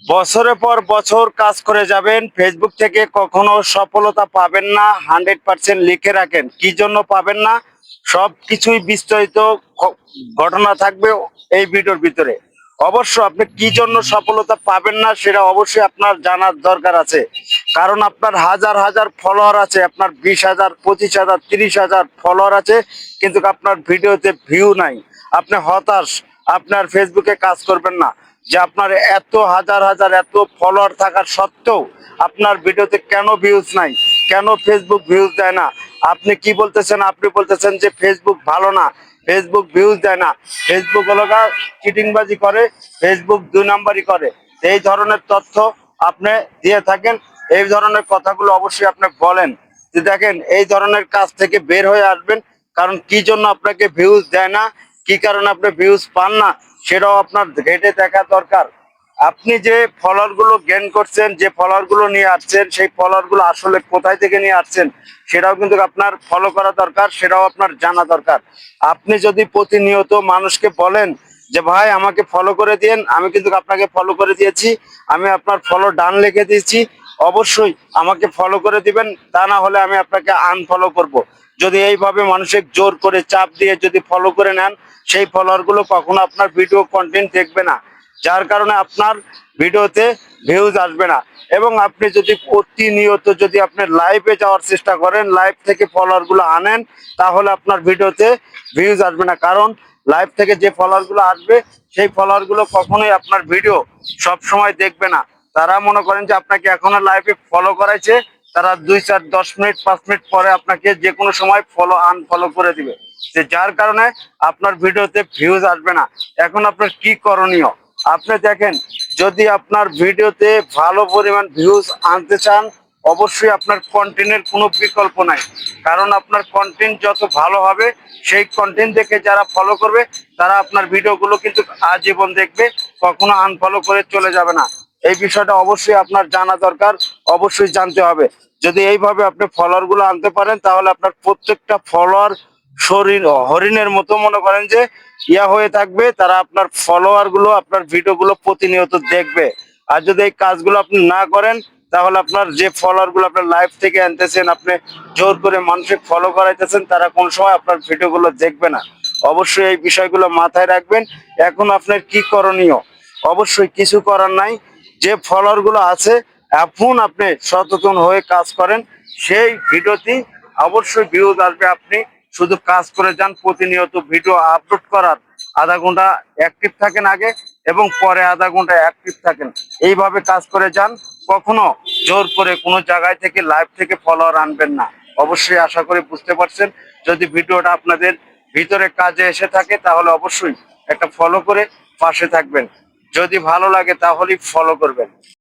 বছরের পর বছর কাজ করে যাবেন, ফেসবুক থেকে কখনো সফলতা পাবেন না। 100% লিখে রাখেন কি জন্য পাবেন না। সবকিছুই বিস্তারিত ঘটনা থাকবে এই ভিডিওর ভিতরে। অবশ্য আপনি কি জন্য সফলতা পাবেন না সেটা অবশ্যই আপনার জানার দরকার আছে। কারণ আপনার হাজার হাজার ফলোয়ার আছে, আপনার 20,000, 25,000, 30,000 ফলোয়ার আছে, কিন্তু আপনার ভিডিওতে ভিউ নাই। আপনি হতাশ, আপনার ফেসবুকে কাজ করবেন না যে আপনার এত হাজার হাজার এত ফলোয়ার থাকার সত্ত্বেও আপনার ভিডিওতে কেন ভিউজ নাই, কেন ফেসবুক ভিউজ দেয় না। আপনি কি বলতেছেন? আপনি বলতেছেন যে ফেসবুক ভালো না, ফেসবুক ভিউজ দেয় না, ফেসবুক হলো চিটিংবাজি করে, ফেসবুক 2 নাম্বারই করে। এই ধরনের তথ্য আপনি দিয়ে থাকেন, এই ধরনের কথাগুলো অবশ্যই আপনি বলেন যে দেখেন এই ধরনের কাজ থেকে বের হয়ে আসবেন। কারণ কি জন্য আপনাকে ভিউজ দেয় না, কি কারণে আপনি ভিউজ পান না, সেটাও আপনার ঘেটে দেখা দরকার। আপনি যে ফলোয়ার গুলো গেইন করছেন, যে ফলোয়ার গুলো নিয়ে আসছেন, সেই ফলোয়ার গুলো আসলে কোথায় থেকে নিয়ে আসছেন সেটাও কিন্তু আপনার ফলো করা দরকার, সেটাও আপনার জানা দরকার। আপনি যদি প্রতিনিয়ত মানুষকে বলেন যে ভাই আমাকে ফলো করে দিন, আমি কিন্তু আপনাকে ফলো করে দিয়েছি, আমি আপনার ফলো ডান লিখে দিয়েছি, অবশ্যই আমাকে ফলো করে দিবেন, তা না হলে আমি আপনাকে আনফলো করব। যদি এইভাবে মানুষের জোর করে চাপ দিয়ে যদি ফলো করে নেন, সেই ফলোয়ার গুলো কখনো আপনার ভিডিও কন্টেন্ট দেখবে না, যার কারণে আপনার ভিডিওতে ভিউজ আসবে না। এবং আপনি যদি প্রতিনিয়ত যদি আপনি লাইভে যাওয়ার চেষ্টা করেন, লাইভ থেকে ফলোয়ার গুলো আনেন, তাহলে আপনার ভিডিওতে ভিউজ আসবে না। কারণ লাইভ থেকে যে ফলোয়ার গুলো আসবে, সেই ফলোয়ার গুলো কখনোই আপনার ভিডিও সব সময় দেখবে না। তারা মনে করেন যে আপনাকে এখনো লাইভে ফলো করাইছে, তারা 2, 4, 10 মিনিট 5 মিনিট পরে আপনাকে যে কোনো সময় ফলো আনফলো করে দিবে, যে যার কারণে আপনার ভিডিওতে ভিউজ আসবে না। এখন আপনার কি করণীয়? আপনি দেখেন, যদি আপনার ভিডিওতে ভালো পরিমাণ ভিউজ আনতে চান, অবশ্যই আপনার কন্টেন্টের কোনো বিকল্প নাই। কারণ আপনার কন্টেন্ট যত ভালো হবে, সেই কন্টেন্ট দেখে যারা ফলো করবে, তারা আপনার ভিডিওগুলো কিন্তু আজীবন দেখবে, কখনো আনফলো করে চলে যাবে না। এই বিষয়টা অবশ্যই আপনার জানা দরকার, অবশ্যই জানতে হবে। যদি এইভাবে আপনি ফলোয়ার গুলো আনতে পারেন, তাহলে আপনার প্রত্যেকটা ফলোয়ার শরীর হরিণের মতো মনে করেন যে হয়ে থাকবে, তারা আপনার ফলোয়ার গুলো আপনার ভিডিও গুলো প্রতিনিয়ত দেখবে। আর যদি এই কাজগুলো আপনি না করেন, তাহলে আপনার যে ফলোয়ার গুলো আপনার লাইভ থেকে আনতেছেন, আপনি জোর করে মানুষকে ফলো করাইতেছেন, তারা কোন সময় আপনার ভিডিও গুলো দেখবে না। অবশ্যই এই বিষয়গুলো মাথায় রাখবেন। এখন আপনার কি করণীয়? অবশ্যই কিছু করার নাই। যে ফলোয়ার গুলো আছে, এখন আপনি সচেতন হয়ে কাজ করেন, সেই ভিডিওটি অবশ্যই ভিউজ আসবে। আপনি শুধু কাজ করে যান, প্রতিনিয়ত ভিডিও আপলোড করার আধা ঘন্টা অ্যাক্টিভ থাকেন আগে, এবং পরে আধা ঘন্টা অ্যাক্টিভ থাকেন, এইভাবে কাজ করে যান। কখনো জোর করে কোনো জায়গায় থেকে লাইভ থেকে ফলোয়ার আনবেন না। অবশ্যই আশা করি বুঝতে পারছেন। যদি ভিডিওটা আপনাদের ভিতরে কাজে এসে থাকে, তাহলে অবশ্যই একটা ফলো করে পাশে থাকবেন। যদি ভালো লাগে তাহলেই ফলো করবেন।